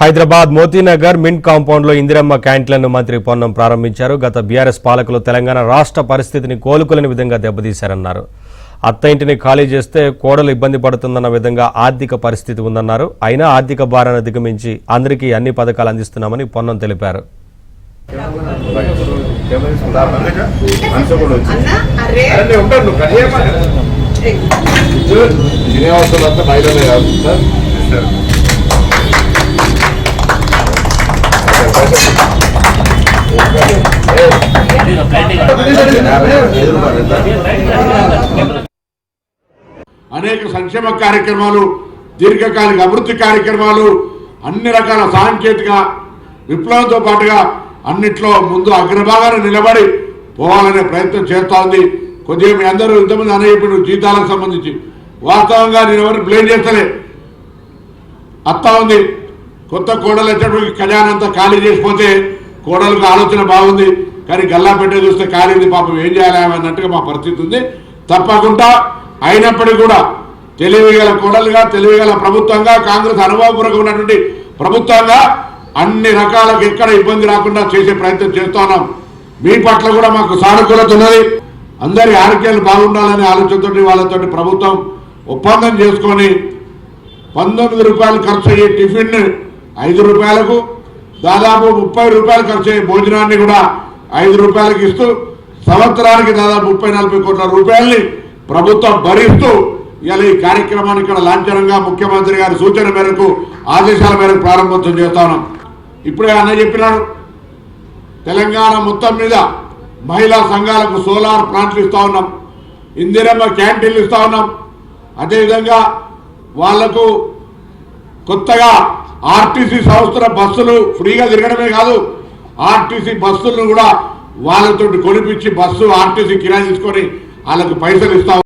Hyderabad Moti Nagar mint compound లో ఇందిరమ్మ క్యాంటీన్లను మంత్రి పొన్నం ప్రారంభించారు. గత బీఆర్ఎస్ పాలకులు తెలంగాణ రాష్ట్ర పరిస్థితిని కోలుకోలేని విధంగా దెబ్బతీశారన్నారు. అత్త ఇంటిని ఖాళీ చేస్తే కోడలు ఇబ్బంది పడుతుందన్న విధంగా ఆర్థిక పరిస్థితి ఉందన్నారు. అయినా ఆర్థిక భారాన్ని దిగమించి అందరికీ అన్ని పథకాలు అందిస్తున్నామని పొన్నం తెలిపారు. అనేక సంక్షేమ కార్యక్రమాలు, దీర్ఘకాలిక అభివృద్ధి కార్యక్రమాలు, అన్ని రకాల సాంకేతిక విప్లవంతో పాటుగా అన్నిట్లో ముందు అగ్రభాగాన్ని నిలబడి పోవాలనే ప్రయత్నం చేస్తూ ఉంది. కొద్దిగా మీ అందరూ ఇంతమంది అనేక జీతాలకు సంబంధించి వాస్తవంగా నేను ఎవరు బ్లేమ్ చేస్తలే. అత్త ఉంది, కొత్త కోడలు వచ్చేటప్పటికి కళ్యాణంతా ఖాళీ చేసిపోతే కోడలకు ఆలోచన బాగుంది, కానీ గల్లా పెట్టే చూస్తే ఖాళీ పాపం ఏం చేయాలి అన్నట్టుగా మా పరిస్థితి ఉంది. తప్పకుండా అయినప్పటికీ కూడా తెలివిగల కోడలుగా, తెలివిగల ప్రభుత్వంగా, కాంగ్రెస్ అనుభవపూర్వక ఉన్నటువంటి ప్రభుత్వంగా అన్ని రకాలకు ఎక్కడ ఇబ్బంది రాకుండా చేసే ప్రయత్నం చేస్తున్నాం. మీ పట్ల కూడా మాకు సానుకూలత ఉన్నది. అందరి ఆరోగ్యాలు బాగుండాలనే ఆలోచనతో వాళ్ళతో ప్రభుత్వం ఒప్పందం చేసుకొని 19 రూపాయలు ఖర్చు అయ్యే టిఫిన్ 5 రూపాయలకు, దాదాపు 30 రూపాయలు ఖర్చు అయ్యే భోజనాన్ని కూడా 5 రూపాయలకు ఇస్తూ సంవత్సరానికి దాదాపు 30-40 కోట్ల రూపాయల్ని ప్రభుత్వం భరిస్తూ ఇలా ఈ కార్యక్రమాన్ని ఇక్కడ లాంఛనంగా ముఖ్యమంత్రి గారి సూచన మేరకు, ఆదేశాల మేరకు ప్రారంభోత్సవం చేస్తా ఉన్నాం. ఇప్పుడే అన్న చెప్పినాడు, తెలంగాణ మొత్తం మీద మహిళా సంఘాలకు సోలార్ ప్లాంట్లు ఇస్తా ఉన్నాం, ఇందిరమ్మ క్యాంటీన్లు ఇస్తా ఉన్నాం. అదేవిధంగా వాళ్లకు కొత్తగా ఆర్టీసీ సంస్థల బస్సులు ఫ్రీగా తిరగడమే కాదు, ఆర్టీసీ బస్సులను కూడా వాళ్ళతో కొనిపించి బస్సు ఆర్టీసీ కిరాయి తీసుకొని వాళ్ళకు పైసలు ఇస్తా